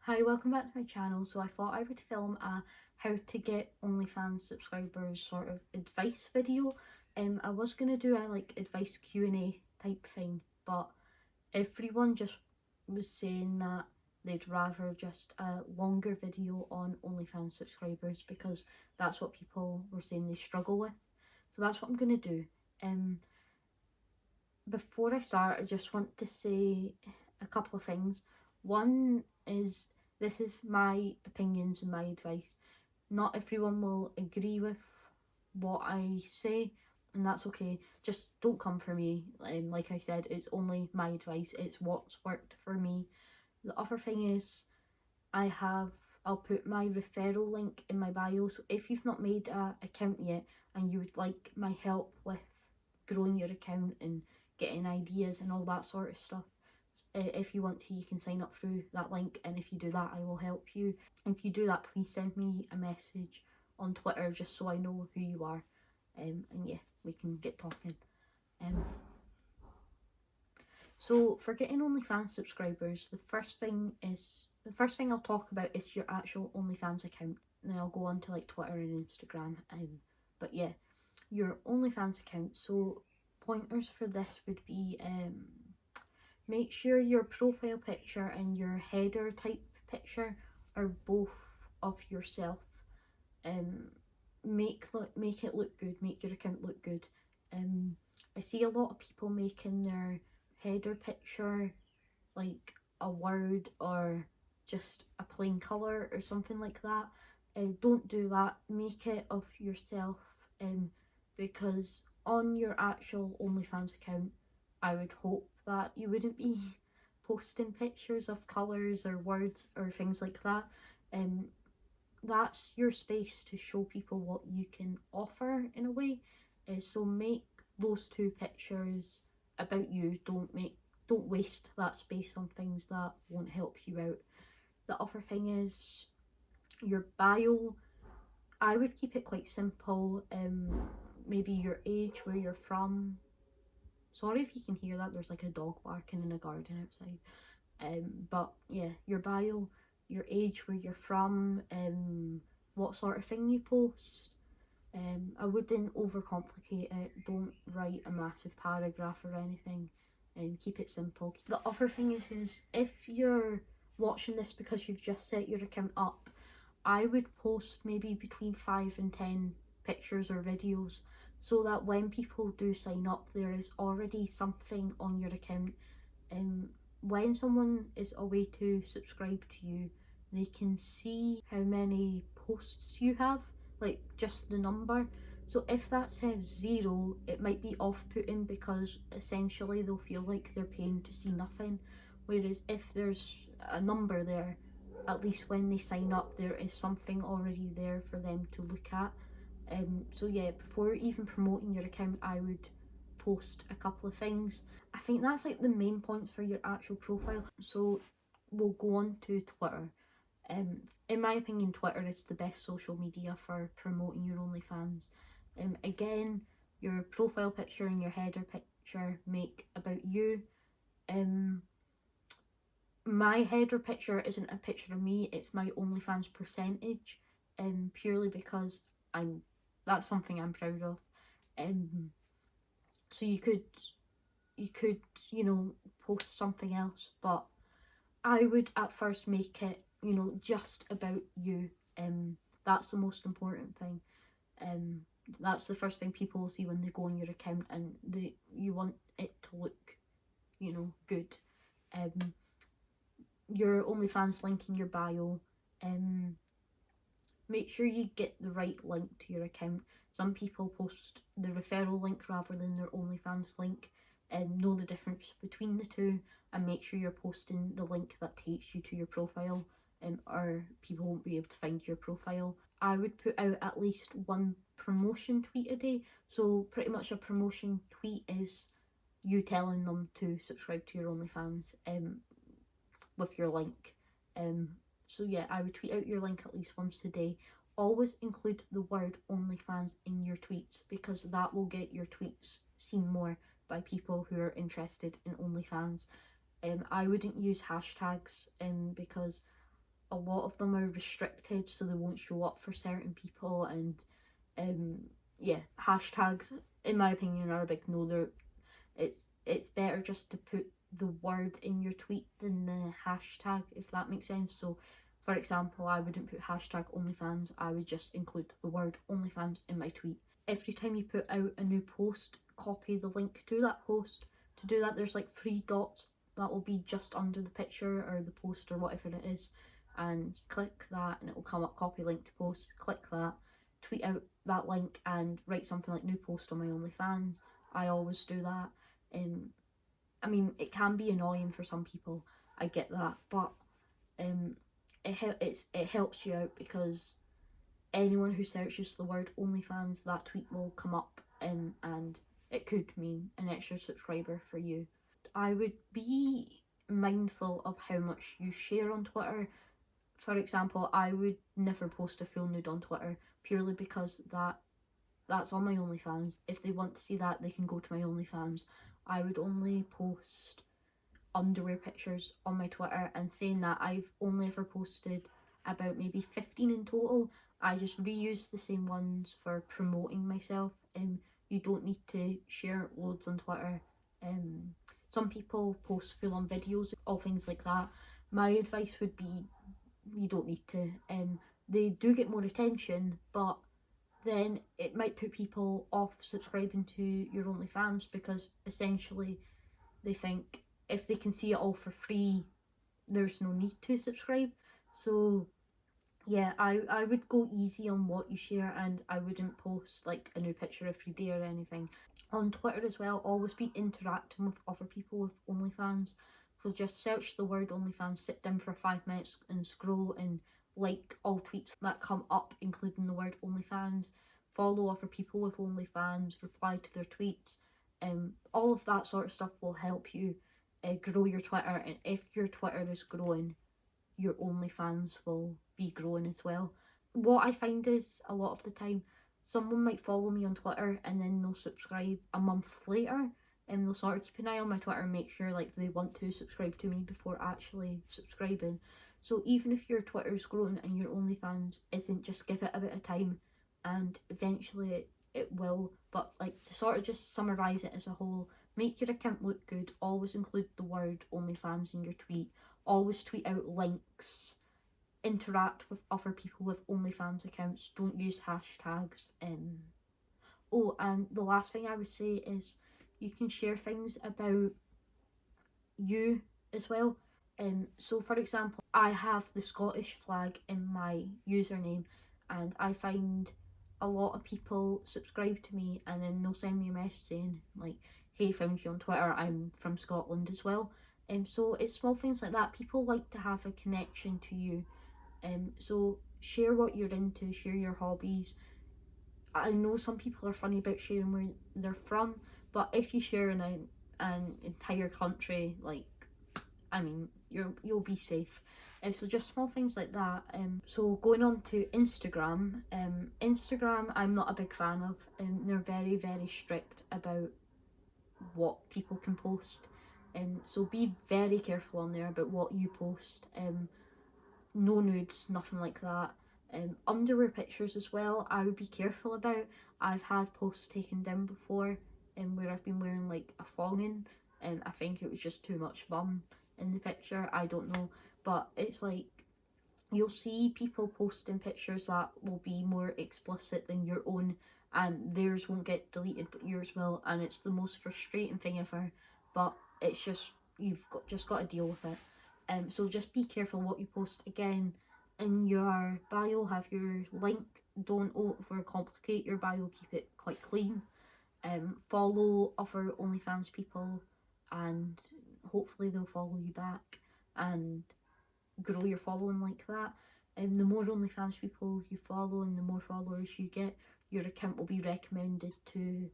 Hi, welcome back to my channel. So I thought I would film a how to get OnlyFans subscribers sort of advice video. I was gonna do a advice Q&A type thing, but everyone just was saying that they'd rather just a longer video on OnlyFans subscribers because that's what people were saying they struggle with. So that's what I'm gonna do. Um, Before I start, I just want to say a couple of things. One is this is my opinions and my advice. Not everyone will agree with what I say, and that's okay. Just don't come for me. Like I said, it's only my advice, it's what's worked for me. The other thing is, I'll put my referral link in my bio. So if you've not made a account yet and you would like my help with growing your account and getting ideas and all that sort of stuff, if you want to, you can sign up through that link, and if you do that, I will help you. If you do that, please send me a message on Twitter just so I know who you are, and yeah, we can get talking. So for getting OnlyFans subscribers, the first thing I'll talk about is your actual OnlyFans account, and then I'll go on to like Twitter and Instagram. But yeah, your OnlyFans account. So pointers for this would be make sure your profile picture and your header type picture are both of yourself. Um, make it look good. Make your account look good. I see a lot of people making their header picture like a word or just a plain colour or something like that. Don't do that. Make it of yourself, because on your actual OnlyFans account, I would hope that you wouldn't be posting pictures of colours or words or things like that. Um, that's your space to show people what you can offer in a way. So make those two pictures about you. Don't waste that space on things that won't help you out. The other thing is your bio. I would keep it quite simple. Maybe your age, where you're from. Sorry if you can hear that. There's like a dog barking in a garden outside. But yeah, your bio, your age, where you're from, what sort of thing you post. I wouldn't overcomplicate it. Don't write a massive paragraph or anything, and keep it simple. The other thing is if you're watching this because you've just set your account up, I would post maybe between 5 and 10 pictures or videos so that when people do sign up, there is already something on your account. Um, when someone is a way to subscribe to you, they can see how many posts you have, like just the number. So if that says 0, it might be off-putting because essentially they'll feel like they're paying to see nothing. Whereas if there's a number there, at least when they sign up, there is something already there for them to look at. So yeah, before even promoting your account, I would post a couple of things. I think that's like the main points for your actual profile. So we'll go on to Twitter. In my opinion, Twitter is the best social media for promoting your OnlyFans. Again, your profile picture and your header picture make about you. My header picture isn't a picture of me, it's my OnlyFans percentage, purely because I'm that's something I'm proud of. So you could, post something else, but I would at first make it, just about you. That's the most important thing. Um, that's the first thing people will see when they go on your account, and you want it to look, good. Um, your OnlyFans link in your bio. Um, Make sure you get the right link to your account. Some people post the referral link rather than their OnlyFans link, and know the difference between the two, and make sure you're posting the link that takes you to your profile, or people won't be able to find your profile. I would put out at least one promotion tweet a day. So pretty much a promotion tweet is you telling them to subscribe to your OnlyFans, with your link. Um, so yeah, I would tweet out your link at least once a day. Always include the word OnlyFans in your tweets because that will get your tweets seen more by people who are interested in OnlyFans. I wouldn't use hashtags because a lot of them are restricted, so they won't show up for certain people. And yeah, hashtags, in my opinion, are a big no. It's better just to put the word in your tweet than the hashtag, if that makes sense. So for example, I wouldn't put hashtag OnlyFans, I would just include the word OnlyFans in my tweet. Every time you put out a new post, copy the link to that post. To do that, there's like 3 dots that will be just under the picture or the post or whatever it is, and click that and it will come up, copy link to post, click that, tweet out that link and write something like new post on my OnlyFans. I always do that. I mean, it can be annoying for some people, I get that, but it helps you out, because anyone who searches the word OnlyFans, that tweet will come up, and it could mean an extra subscriber for you. I would be mindful of how much you share on Twitter. For example, I would never post a full nude on Twitter, purely because that's on my OnlyFans. If they want to see that, they can go to my OnlyFans. I would only post underwear pictures on my Twitter, and saying that, I've only ever posted about maybe 15 in total. I just reuse the same ones for promoting myself. You don't need to share loads on Twitter. Some people post full on videos, all things like that. My advice would be, you don't need to. They do get more attention, but then it might put people off subscribing to your OnlyFans, because essentially they think if they can see it all for free, there's no need to subscribe. So yeah, I would go easy on what you share, and I wouldn't post like a new picture every day or anything. On Twitter as well, always be interacting with other people with OnlyFans. So just search the word OnlyFans, sit down for 5 minutes and scroll and like all tweets that come up, including the word OnlyFans. Follow other people with OnlyFans, reply to their tweets. All of that sort of stuff will help you grow your Twitter, and if your Twitter is growing, your OnlyFans will be growing as well. What I find is, a lot of the time, someone might follow me on Twitter and then they'll subscribe a month later, and they'll sort of keep an eye on my Twitter and make sure like they want to subscribe to me before actually subscribing. So even if your Twitter's growing and your OnlyFans isn't, just give it a bit of time, and eventually it will. But like, to sort of just summarise it as a whole, make your account look good, always include the word OnlyFans in your tweet, always tweet out links, interact with other people with OnlyFans accounts, don't use hashtags. Oh, and the last thing I would say is, you can share things about you as well. So for example, I have the Scottish flag in my username, and I find a lot of people subscribe to me and then they'll send me a message saying like, hey, found you on Twitter, I'm from Scotland as well. So it's small things like that. People like to have a connection to you. So share what you're into, share your hobbies. I know some people are funny about sharing where they're from, but if you share in an entire country, like, I mean, you'll be safe. So just small things like that. So going on to Instagram. Instagram, I'm not a big fan of. They're very, very strict about what people can post. So be very careful on there about what you post. No nudes, nothing like that. Underwear pictures as well, I would be careful about. I've had posts taken down before, where I've been wearing like a thongin, and I think it was just too much bum in the picture. I don't know, but it's like, you'll see people posting pictures that will be more explicit than your own, and theirs won't get deleted but yours will, and it's the most frustrating thing ever. But it's just, just got to deal with it. So just be careful what you post. Again, in your bio, have your link. Don't overcomplicate your bio, keep it quite clean. Follow other OnlyFans people, and hopefully they'll follow you back and grow your following like that. And the more OnlyFans people you follow and the more followers you get, your account will be recommended to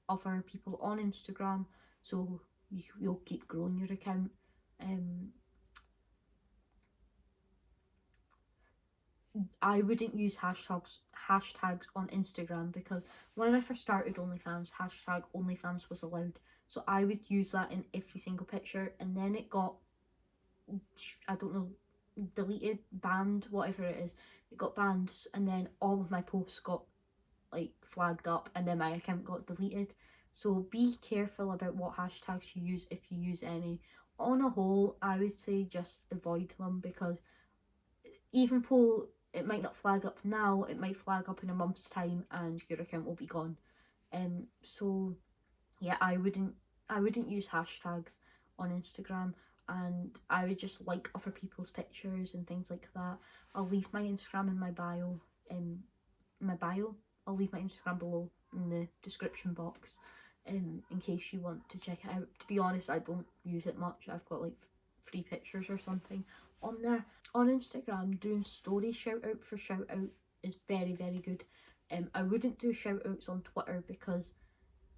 other people on Instagram, so you'll keep growing your account. I wouldn't use hashtags on Instagram, because when I first started OnlyFans, hashtag OnlyFans was allowed, so I would use that in every single picture, and then it got, I don't know, deleted, banned, whatever it is. It got banned, and then all of my posts got like flagged up, and then my account got deleted. So be careful about what hashtags you use, if you use any. On a whole, I would say just avoid them, because even though it might not flag up now, it might flag up in a month's time and your account will be gone. So yeah, I wouldn't use hashtags on Instagram, and I would just like other people's pictures and things like that. I'll leave my Instagram in my bio. In my bio, I'll leave my Instagram below in the description box, in case you want to check it out. To be honest, I don't use it much. I've got like 3 pictures or something on there. On Instagram, doing story shout out for shout out is very, very good. I wouldn't do shout outs on Twitter because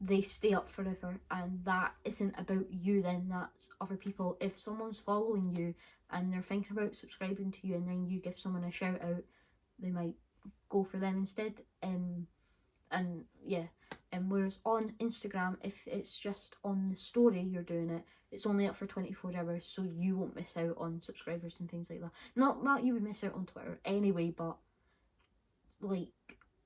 they stay up forever, and that isn't about you then, that's other people. If someone's following you and they're thinking about subscribing to you, and then you give someone a shout out, they might go for them instead. And yeah, and whereas on Instagram, if it's just on the story you're doing it, it's only up for 24 hours, so you won't miss out on subscribers and things like that. Not that you would miss out on Twitter anyway, but like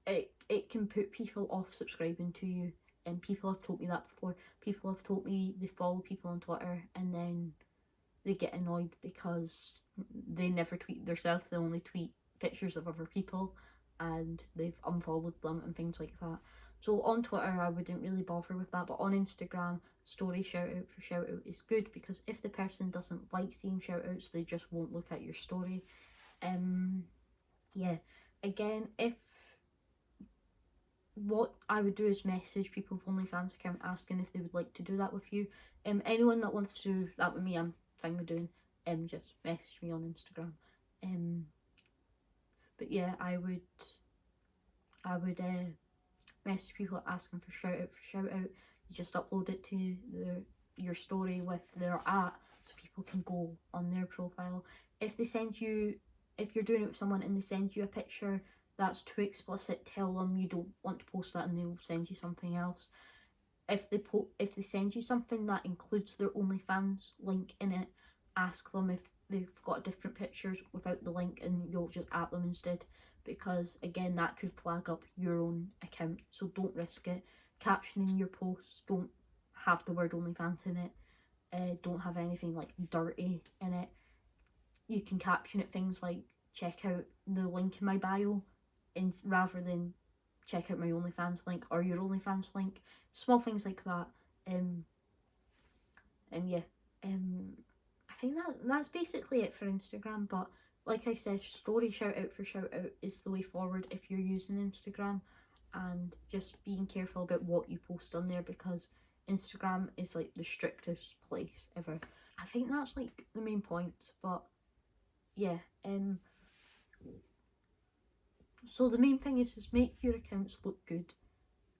it can put people off subscribing to you, and people have told me that before. People have told me they follow people on Twitter and then they get annoyed because they never tweet themselves, they only tweet pictures of other people, and they've unfollowed them and things like that. So on Twitter, I wouldn't really bother with that, but on Instagram, story shout out for shout out is good, because if the person doesn't like seeing shout outs, they just won't look at your story. Yeah, again, if what I would do is message people with OnlyFans account asking if they would like to do that with you. Anyone that wants to do that with me, I'm fine with doing. Just message me on Instagram. But yeah, I would message people asking for shout out. You just upload it to your story with their at, so people can go on their profile. If you're doing it with someone and they send you a picture that's too explicit, tell them you don't want to post that and they'll send you something else. If they send you something that includes their OnlyFans link in it, ask them if they've got different pictures without the link, and you'll just at them instead, because again, that could flag up your own account. So don't risk it. Captioning your posts, don't have the word OnlyFans in it. Don't have anything like dirty in it. You can caption it things like check out the link in my bio, rather than check out my OnlyFans link or your OnlyFans link. Small things like that. And yeah, I think that's basically it for Instagram. But like I said, story shout out for shout out is the way forward if you're using Instagram, and just being careful about what you post on there, because Instagram is like the strictest place ever. I think that's like the main points. But yeah, so the main thing is just make your accounts look good,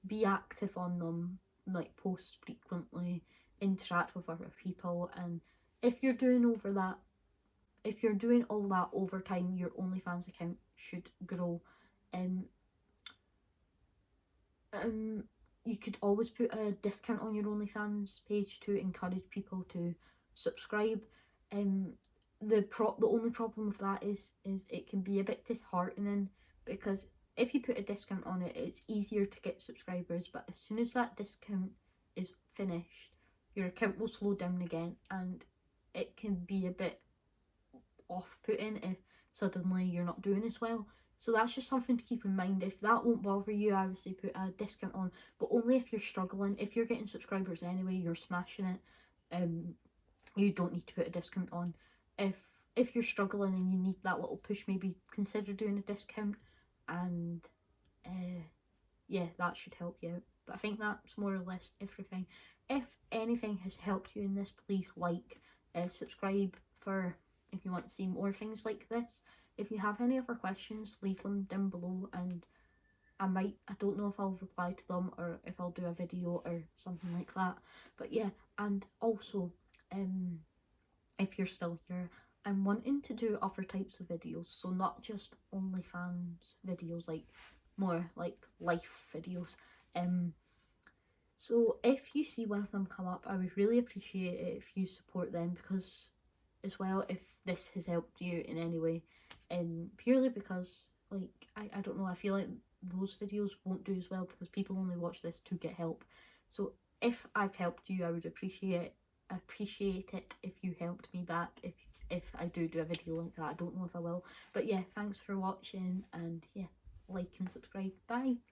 be active on them, like post frequently, interact with other people, and if you're doing all that over time, your OnlyFans account should grow. You could always put a discount on your OnlyFans page to encourage people to subscribe. The only problem with that is it can be a bit disheartening, because if you put a discount on it, it's easier to get subscribers, but as soon as that discount is finished, your account will slow down again, and it can be a bit off-putting if suddenly you're not doing as well. So that's just something to keep in mind. If that won't bother you, I would say put a discount on, but only if you're struggling. If you're getting subscribers anyway, you're smashing it, you don't need to put a discount on. If you're struggling and you need that little push, maybe consider doing a discount, and yeah, that should help you out. But I think that's more or less everything. If anything has helped you in this, please like, subscribe for if you want to see more things like this. If you have any other questions, leave them down below, and I don't know if I'll reply to them or if I'll do a video or something like that. But yeah, and also, if you're still here, I'm wanting to do other types of videos, so not just OnlyFans videos, like more like life videos. So if you see one of them come up, I would really appreciate it if you support them, because as well if this has helped you in any way, purely because like I don't know, I feel like those videos won't do as well because people only watch this to get help. So if I've helped you, I would appreciate it if you helped me back, if I do a video like that. I don't know if I will, but yeah, thanks for watching, and yeah, like and subscribe. Bye.